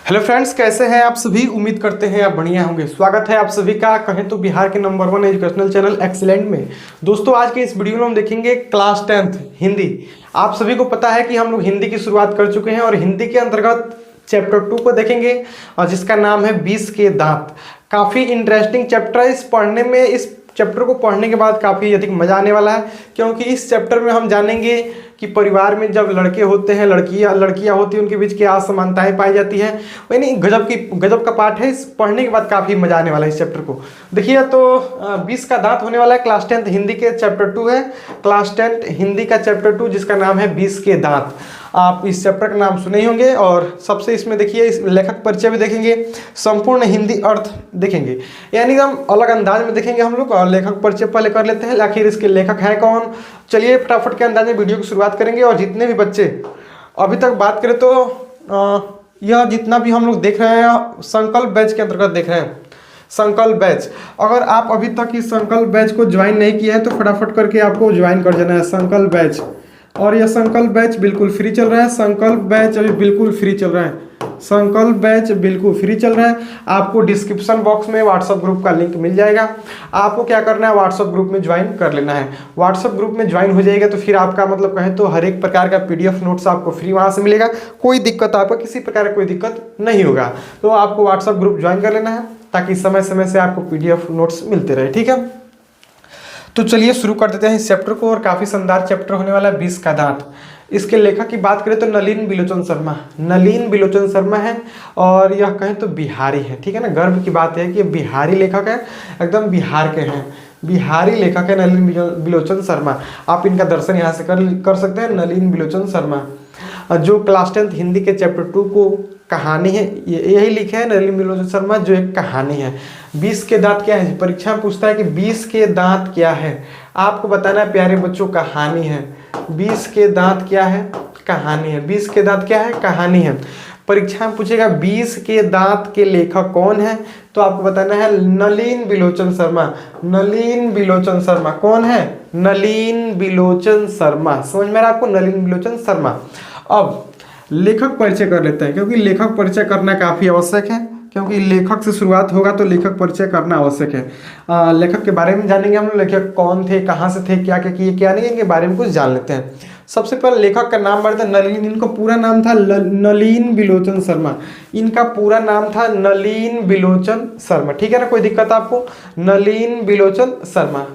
Hello friends, कैसे हैं आप सभी। उम्मीद करते हैं आप बढ़िया होंगे। स्वागत है आप सभी का कहें तो बिहार के नंबर 1 एजुकेशनल चैनल एक्सीलेंट में। दोस्तों, आज के इस वीडियो में हम देखेंगे क्लास 10th हिंदी। आप सभी को पता है कि हम लोग हिंदी की शुरुआत कर चुके हैं और हिंदी के अंतर्गत चैप्टर 2 को देखेंगे और जिसका नाम है 20 के दांत। काफ़ी इंटरेस्टिंग चैप्टर है। इस चैप्टर को पढ़ने के बाद काफ़ी अधिक मजा आने वाला है, क्योंकि इस चैप्टर में हम जानेंगे कि परिवार में जब लड़के होते हैं, लड़कियां होती हैं, उनके बीच क्या असमानताएं पाई जाती हैं। यानी गजब का पाठ है। इस पढ़ने के बाद काफ़ी मजा आने वाला है इस चैप्टर को। देखिए तो 20 का दांत होने वाला है। क्लास 10th हिंदी के चैप्टर 2 है। क्लास 10th हिंदी का चैप्टर 2 जिसका नाम है 20 के दांत। आप इस चैप्टर का नाम सुने ही होंगे और सबसे इसमें देखिए इस लेखक परिचय भी देखेंगे, संपूर्ण हिंदी अर्थ देखेंगे, यानी हम अलग अंदाज में देखेंगे हम लोग। और लेखक परिचय पहले कर लेते हैं, आखिर इसके लेखक हैं कौन। चलिए फटाफट के अंदाज में वीडियो की शुरुआत करेंगे। और जितने भी बच्चे अभी तक बात करें तो यह जितना भी हम लोग देख रहे हैं संकल्प बैच के अंतर्गत देख रहे हैं। संकल्प बैच, अगर आप अभी तक इस संकल्प बैच को ज्वाइन नहीं किया है तो फटाफट करके आपको ज्वाइन कर देना है संकल्प बैच। और यह संकल्प बैच बिल्कुल फ्री चल रहा है। संकल्प बैच अभी बिल्कुल फ्री चल रहा है। संकल्प बैच बिल्कुल फ्री चल रहा है। आपको डिस्क्रिप्शन बॉक्स में व्हाट्सएप ग्रुप का लिंक मिल जाएगा। आपको क्या करना है, व्हाट्सएप ग्रुप में ज्वाइन कर लेना है। व्हाट्सएप ग्रुप में ज्वाइन हो जाएगा तो फिर आपका मतलब कहें तो हर एक प्रकार का PDF नोट्स आपको फ्री वहाँ से मिलेगा। कोई दिक्कत, आपको किसी प्रकार का कोई दिक्कत नहीं होगा। तो आपको व्हाट्सएप ग्रुप ज्वाइन कर लेना है ताकि समय समय से आपको PDF नोट्स मिलते रहे। ठीक है, तो चलिए शुरू कर देते हैं इस चैप्टर को। और काफ़ी शानदार चैप्टर होने वाला है 20 का दांत। इसके लेखक की बात करें तो नलिन बिलोचन शर्मा। नलिन बिलोचन शर्मा है और यह कहें तो बिहारी है। ठीक है ना, गर्व की बात है कि बिहारी लेखक है, एकदम बिहार के हैं। बिहारी लेखक है नलिन बिलोचन शर्मा। आप इनका दर्शन यहाँ से कर सकते हैं। नलिन बिलोचन शर्मा जो क्लास 10th हिंदी के चैप्टर 2 को कहानी है, यही लिखे है नलिन बिलोचन शर्मा, जो एक कहानी है। 20 के दांत क्या है, परीक्षा में पूछता है कि 20 के दांत क्या है। आपको बताना है प्यारे बच्चों, कहानी है। 20 के दांत क्या है, कहानी है। 20 के दांत क्या है, कहानी है। परीक्षा में पूछेगा 20 के दांत के लेखक कौन है, तो आपको बताना है नलिन बिलोचन शर्मा। नलिन बिलोचन शर्मा कौन है, नलिन बिलोचन शर्मा। समझ में आ रहा है आपको, नलिन बिलोचन शर्मा। अब लेखक परिचय कर लेते हैं, क्योंकि लेखक परिचय करना काफ़ी आवश्यक है, क्योंकि लेखक से शुरुआत होगा तो लेखक परिचय करना आवश्यक है। लेखक के बारे में जानेंगे हम लोग, लेखक कौन थे, कहाँ से थे, क्या क्या किए, क्या नहीं, इनके बारे में कुछ जान लेते हैं। सबसे पहले लेखक का नाम बढ़ता है नलिन। इनका पूरा नाम था नलिन बिलोचन शर्मा। इनका पूरा नाम था नलिन बिलोचन शर्मा। ठीक है ना, कोई दिक्कत आपको, नलिन बिलोचन शर्मा।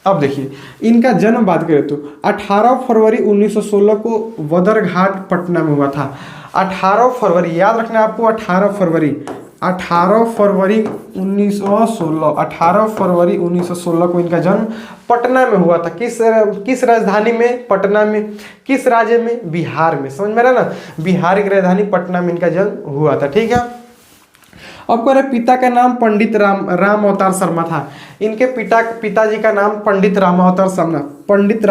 अब देखिए इनका जन्म बात करें तो 18 फरवरी 1916 को बदरघाट पटना में हुआ था। 18 फरवरी याद रखना आपको, 18 फरवरी 1916। 18 फरवरी 1916 को इनका जन्म पटना में हुआ था। किस राजधानी में, पटना में। किस राज्य में, बिहार में। समझ में रहा ना, बिहार की राजधानी पटना में इनका जन्म हुआ था। ठीक है, अब कह रहे पिता का नाम पंडित राम अवतार शर्मा था। इनके पिताजी का नाम पंडित रामावतार शर्मा। पंडित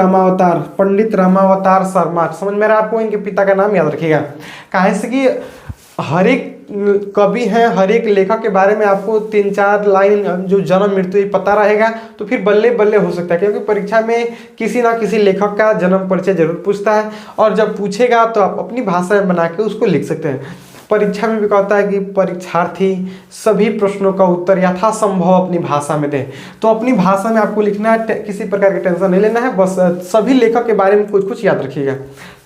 रामावतार शर्मा। समझ में रहा आपको, इनके पिता का नाम याद रखिएगा। काहे से कि हर एक कवि हैं, हर एक लेखक के बारे में आपको 3-4 लाइन जो जन्म मृत्यु पता रहेगा तो फिर बल्ले बल्ले हो सकता है, क्योंकि परीक्षा में किसी ना किसी लेखक का जन्म परिचय जरूर पूछता है। और जब पूछेगा तो आप अपनी भाषा में बना के उसको लिख सकते हैं। परीक्षा में भी कहता है कि परीक्षार्थी सभी प्रश्नों का उत्तर यथासंभव अपनी भाषा में दें। तो अपनी भाषा में आपको लिखना है, किसी प्रकार की टेंशन नहीं लेना है, बस सभी लेखक के बारे में कुछ कुछ याद रखिएगा,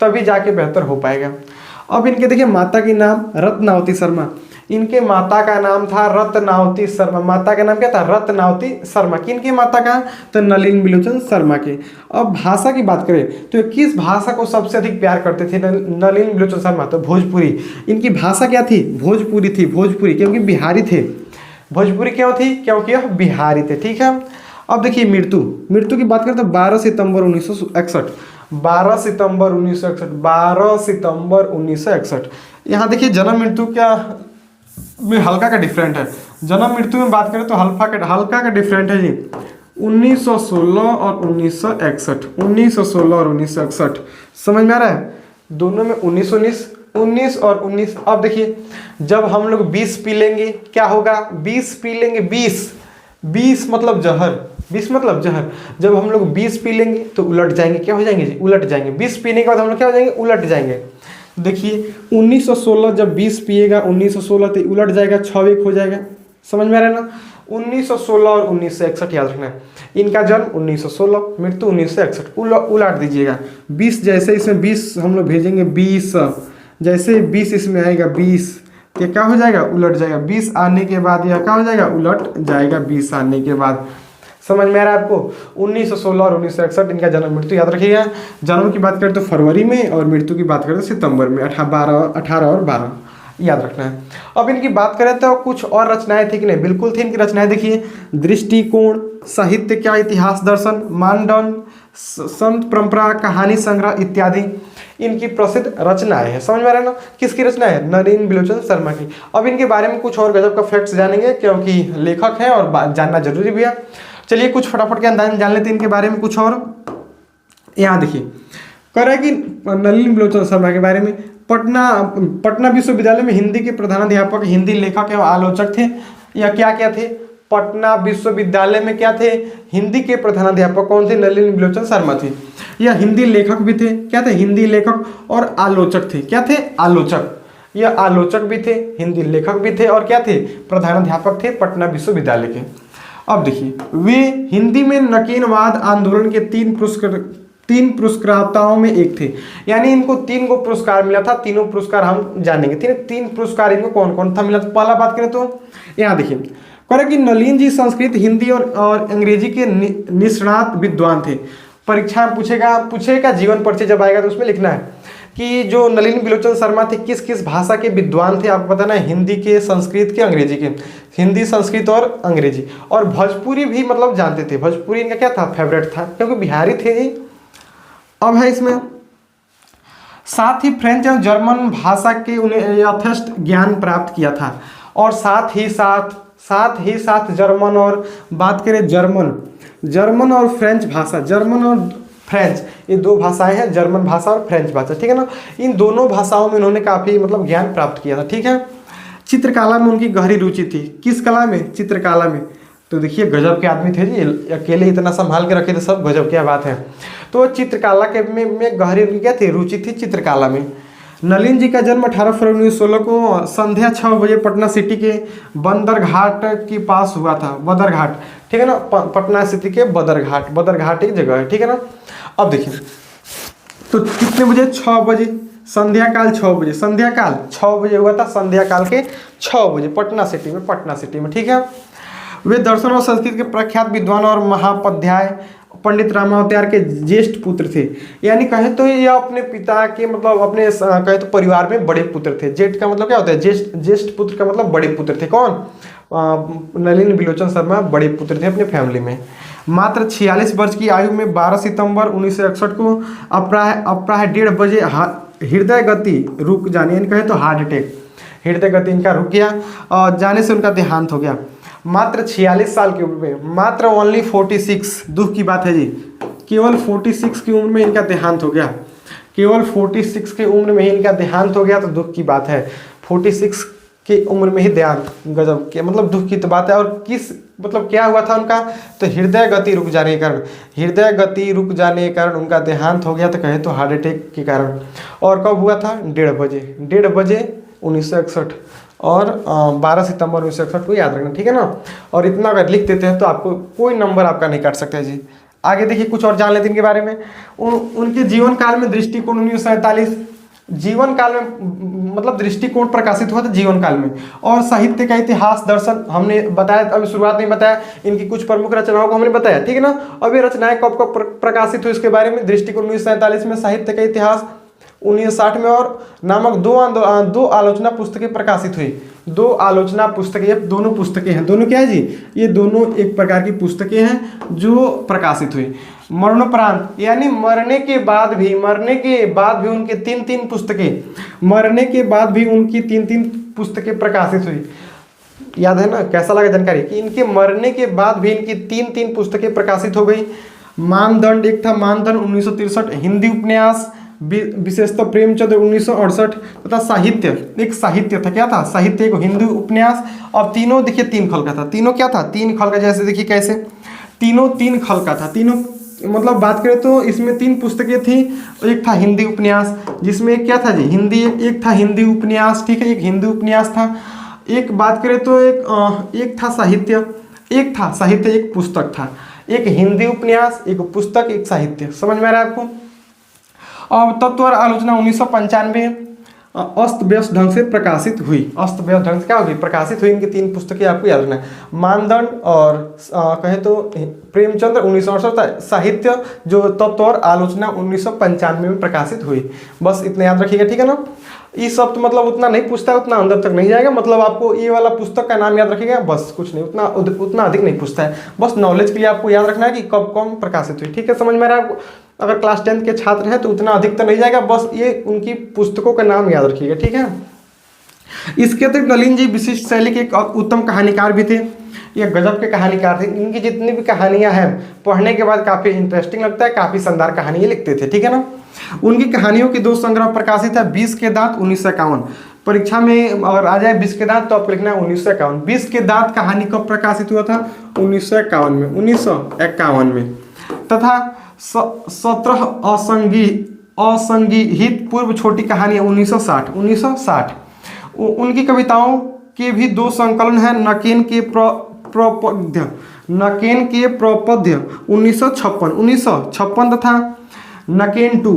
तभी जाके बेहतर हो पाएगा। अब इनके देखिए माता की नाम रत्नावती शर्मा। इनके माता का नाम था रत्नावती शर्मा। माता का नाम क्या था, रत्नावती शर्मा। किनकी माता का, तो नलिन बिलोचन शर्मा के। अब भाषा की बात करें तो किस भाषा को सबसे अधिक प्यार करते थे नलिन बिलोचन शर्मा, तो भोजपुरी। इनकी भाषा क्या थी, भोजपुरी थी। भोजपुरी क्योंकि बिहारी थे। भोजपुरी क्यों थी, क्योंकि यह बिहारी थे। ठीक है, अब देखिए मृत्यु की बात करें तो 12 सितंबर 1961। 12 सितंबर 1961। 12 सितंबर 1961। यहाँ देखिए जन्म मृत्यु क्या में हल्का का डिफरेंट है। जन्म मृत्यु में बात करें तो हल्का का डिफरेंट है जी। 1916 और 1961। 1916 और 1961। समझ में आ रहा है, दोनों में 19 और 19। अब देखिए जब हम लोग 20 पी लेंगे क्या होगा, 20 पी लेंगे, 20 मतलब जहर। 20 मतलब जहर। जब हम लोग 20 पी लेंगे तो उलट जाएंगे, क्या हो जाएंगे जी, उलट जाएंगे। 20 पीने के बाद हम लोग क्या हो जाएंगे, उलट जाएंगे। देखिए 1916 जब 20 पिएगा 1916 तो उलट जाएगा, 6 एक हो जाएगा। समझ में आ रहा है ना। 1916 और 1961 याद रखना है। इनका जन्म 1916, मृत्यु 1961, उलट दीजिएगा। 20 जैसे इसमें 20 हम लोग भेजेंगे 20, जैसे 20 इसमें आएगा 20 ये क्या हो जाएगा, उलट जाएगा। 20 आने के बाद यह क्या हो जाएगा, उलट जाएगा 20 आने के बाद। समझ में आ रहा है आपको। 1916 और 1961 इनका जन्म मृत्यु याद रखिएगा। जन्म की बात करें तो फरवरी में और मृत्यु की बात करें तो सितंबर में, 18 और 12 याद रखना है। अब इनकी बात करें तो कुछ और रचनाएं थी कि नहीं, बिल्कुल थी इनकी रचनाएं। देखिए दृष्टिकोण, साहित्य क्या, इतिहास दर्शन, मानदंड, संत परंपरा, कहानी संग्रह इत्यादि इनकी प्रसिद्ध रचनाएं हैं। समझ में आ रहा है ना। किसकी रचना है, नलिन बिलोचन शर्मा की। अब इनके बारे में कुछ और गजब का फैक्ट्स जानेंगे क्योंकि लेखक है और जानना जरूरी भी है। चलिए कुछ फटाफट के अंदाज जान लेते हैं इनके बारे में कुछ और। यहाँ देखिए कह रहा है कि नलिन बिलोचन शर्मा के बारे में, पटना विश्वविद्यालय में हिंदी के प्रधानाध्यापक, हिंदी लेखक एवं आलोचक थे। या क्या थे, पटना विश्वविद्यालय में क्या थे, हिंदी के प्रधानाध्यापक कौन थे, नलिन बिलोचन शर्मा थे। या हिंदी लेखक भी थे, क्या थे, हिंदी लेखक और आलोचक थे। क्या थे, आलोचक। या आलोचक भी थे, हिंदी लेखक भी थे और क्या थे, प्रधानाध्यापक थे पटना विश्वविद्यालय के। अब देखिए वे हिंदी में नकीनवाद आंदोलन के तीन पुरस्कर्ताओं में एक थे। यानी इनको 3 गो पुरस्कार मिला था। तीनों पुरस्कार हम जानेंगे। तीन पुरस्कार इनको कौन कौन था मिला। तो पहला बात करें तो यहाँ देखिए कह रहे कि नलिन जी संस्कृत, हिंदी और अंग्रेजी के निष्णात विद्वान थे। परीक्षा में पूछेगा जीवन परिचय जब आएगा तो उसमें लिखना है कि जो नलिन बिलोचन शर्मा थे किस किस भाषा के विद्वान थे। आपको बताना है हिंदी के, संस्कृत के, अंग्रेजी के। हिंदी, संस्कृत और अंग्रेजी। और भोजपुरी भी मतलब जानते थे। भोजपुरी इनका क्या था, फेवरेट था क्योंकि बिहारी थे ही। अब है इसमें साथ ही फ्रेंच और जर्मन भाषा के उन्हें यथेष्ट ज्ञान प्राप्त किया था। और साथ ही साथ जर्मन, और बात करें जर्मन और फ्रेंच भाषा, जर्मन और फ्रेंच ये 2 भाषाएं हैं, जर्मन भाषा और फ्रेंच भाषा, ठीक है ना। इन दोनों भाषाओं में इन्होंने काफ़ी मतलब ज्ञान प्राप्त किया था, ठीक है। चित्रकला में उनकी गहरी रुचि थी। किस कला में, चित्रकला में। तो देखिए गजब के आदमी थे जी, अकेले इतना संभाल के रखे थे सब, गजब क्या बात है। तो चित्रकला के में गहरी उनकी क्या थी, रुचि थी चित्रकला में। नलिन जी का जन्म 18 फरवरी 1916 को संध्या 6 बजे पटना सिटी के बंदरघाट के पास हुआ था। बदरघाट, ठीक है ना, पटना सिटी के बदरघाट एक जगह है, ठीक है ना। अब देखिए तो कितने बजे, 6 बजे, संध्या काल 6 बजे, संध्या काल 6 बजे हुआ था, संध्या काल के 6 बजे पटना सिटी में, ठीक है। वे दर्शन और संस्कृत के प्रख्यात विद्वान और महापध्याय पंडित रामावतार के ज्येष्ठ पुत्र थे। यानी कहें तो ये अपने पिता के मतलब अपने कहें तो परिवार में बड़े पुत्र थे। जेठ का मतलब क्या होता है, ज्येष्ठ पुत्र का मतलब बड़े पुत्र थे। कौन, नलिन बिलोचन शर्मा बड़े पुत्र थे अपने फैमिली में। मात्र 46 वर्ष की आयु में 12 सितंबर 1961 को अपराह 1:30 बजे हृदय गति रुक जाने, यानी कहें तो हार्ट अटैक, हृदय गति इनका रुक गया और जाने से उनका देहांत हो गया। मात्र 46 साल की उम्र में, मात्र ओनली 46, दुख की बात है जी, केवल 46 की उम्र में इनका देहांत हो गया। केवल 46 की उम्र में ही इनका देहांत हो गया तो दुख की बात है। 46 की उम्र में ही देहांत, गजब के मतलब दुख की तो बात है। और किस मतलब क्या हुआ था उनका, तो हृदय गति रुक जाने के कारण, हृदय गति रुक जाने के कारण उनका देहांत हो गया। तो कहे तो हार्ट अटैक के कारण। और कब हुआ था, 1:30 बजे 1961 और 12 सितंबर 1961 को याद रखना, ठीक है ना। और इतना अगर लिख देते हैं तो आपको कोई नंबर आपका नहीं काट सकता है जी। आगे देखिए कुछ और जान लेते हैं इनके बारे में। उनके जीवन काल में दृष्टिकोण 1947, जीवन काल में मतलब दृष्टिकोण प्रकाशित हुआ था जीवन काल में। और साहित्य का इतिहास दर्शन हमने बताया, अभी शुरुआत में बताया, इनकी कुछ प्रमुख रचनाओं को हमने बताया, ठीक है ना। अब ये रचनाएं कब कब प्रकाशित हुई इसके बारे में। दृष्टिकोण 1947 में, साहित्य का इतिहास 1960 में और नामक दो आलोचना पुस्तकें प्रकाशित हुई। 2 आलोचना पुस्तकें, ये दोनों पुस्तकें हैं, दोनों क्या है जी, ये दोनों एक प्रकार की पुस्तकें हैं जो प्रकाशित हुई। मरणोपरांत यानी मरने के बाद भी उनके 3 पुस्तकें, मरने के बाद भी उनकी 3 पुस्तकें प्रकाशित हुई। याद है ना, कैसा लगा जानकारी कि इनके मरने के बाद भी इनकी 3 पुस्तकें प्रकाशित हो गई। मानदंड एक था, मानदंड 1963, हिंदी उपन्यास विशेषतः प्रेमचंद्र 1968 तथा साहित्य, एक साहित्य था, क्या था, साहित्य एक हिंदी उपन्यास। और तीनों देखिए 3 खल का था। तीनों क्या था, 3 खल का, जैसे देखिए कैसे तीनों 3 खल का था, तीनों मतलब बात करें तो इसमें 3 पुस्तकें थी। एक था हिंदी उपन्यास, जिसमें एक क्या था जी, हिंदी, एक था हिंदी उपन्यास, ठीक है, एक हिंदी उपन्यास था। एक बात करें तो एक था साहित्य, एक पुस्तक था। एक हिंदी उपन्यास, एक पुस्तक, एक साहित्य। समझ में आ रहा है आपको? अब तत्व और आलोचना 1995 अस्त व्यस्त ढंग से प्रकाशित हुई। अस्त व्यस्त ढंग से क्या होगी, प्रकाशित हुई। इनकी 3 पुस्तकें आपको याद रखना है, मानदंड और कहें तो प्रेमचंद्र 1968, साहित्य जो तत्व और आलोचना 1995 में प्रकाशित हुई। बस इतना याद रखिएगा, ठीक है ना। ये सब तो मतलब उतना नहीं पूछता है, उतना अंदर तक नहीं जाएगा, मतलब आपको ये वाला पुस्तक का नाम याद रखिएगा, बस कुछ नहीं, उतना अधिक नहीं पूछता है। बस नॉलेज के लिए आपको याद रखना है कि कब कौन प्रकाशित हुई, ठीक है, समझ में आ रहा है आपको। अगर क्लास 10th के छात्र हैं तो उतना अधिक तो नहीं जाएगा, बस ये उनकी पुस्तकों का नाम याद रखिएगा, ठीक है। इसके अतिरिक्त नलिन जी विशिष्ट शैली के एक उत्तम कहानीकार भी थे। ये गजब के कहानीकार थे। इनकी जितनी भी कहानियां हैं पढ़ने के बाद काफ़ी इंटरेस्टिंग लगता है, काफ़ी शानदार कहानियां लिखते थे, ठीक है ना। उनकी कहानियों के 2 संग्रह प्रकाशित है, 20 के दांत 1951। परीक्षा में अगर आ जाए 20 के दांत तो आपको लिखना है 1951। 20 के दांत कहानी कब प्रकाशित हुआ था? 1951 में, 1951 में। तथा 17 असंगीहित पूर्व छोटी कहानियां 1960। उनकी कविताओं के भी 2 संकलन हैं, नकेन के प्रपद्य 1956 तथा नकेन टू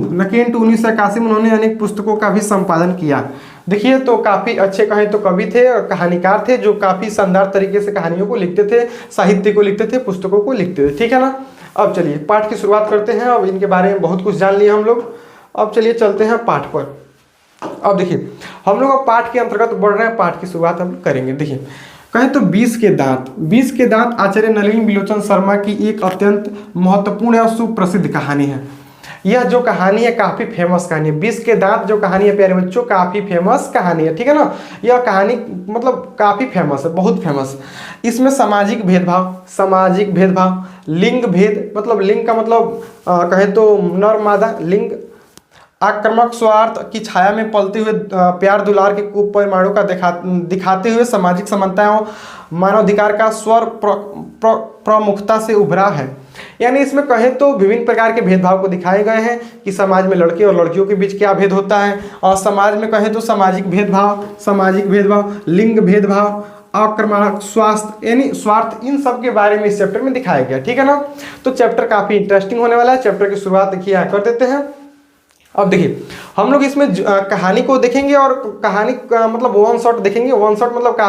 1981 में। उन्होंने अनेक पुस्तकों का भी संपादन किया। देखिए तो काफ़ी अच्छे कहें तो कवि थे और कहानीकार थे, जो काफ़ी शानदार तरीके से कहानियों को लिखते थे, साहित्य को लिखते थे, पुस्तकों को लिखते थे, ठीक है ना। अब चलिए पाठ की शुरुआत करते हैं। अब इनके बारे में बहुत कुछ जान लिया हम लोग, अब चलिए चलते हैं पाठ पर। अब देखिए हम लोग अब पाठ के अंतर्गत बढ़ रहे हैं, पाठ की शुरुआत हम करेंगे। देखिए कहें तो 20 के दांत आचार्य नलिनी बिलोचन शर्मा की एक अत्यंत महत्वपूर्ण और सुप्रसिद्ध कहानी है। यह जो कहानी है काफ़ी फेमस कहानी है। 20 के दांत जो कहानी है प्यारे बच्चों, काफ़ी फेमस कहानी है, ठीक है ना। यह कहानी मतलब काफ़ी फेमस है, बहुत फेमस। इसमें सामाजिक भेदभाव, लिंग भेद, मतलब लिंग का मतलब कहें तो नर मादा, लिंग, आक्रामक स्वार्थ की छाया में पलते हुए प्यार दुलार के कुपरिमाणों का दिखाते हुए सामाजिक समानताओं, मानवाधिकार का स्वर प्रमुखता से उभरा है। यानी इसमें कहें तो विभिन्न प्रकार के भेदभाव को दिखाए गए हैं कि समाज में लड़के और लड़कियों के बीच क्या भेद होता है, और समाज में कहें तो सामाजिक भेदभाव, लिंग भेदभाव, आक्रामक स्वास्थ्य यानी स्वार्थ, इन सब के बारे में इस चैप्टर में दिखाया गया, ठीक है ना। तो चैप्टर काफ़ी इंटरेस्टिंग होने वाला है। चैप्टर की शुरुआत देखिए कर देते हैं। अब देखिए हम लोग इसमें कहानी को देखेंगे और कहानी का मतलब वन शॉट देखेंगे। वन शॉट मतलब काफी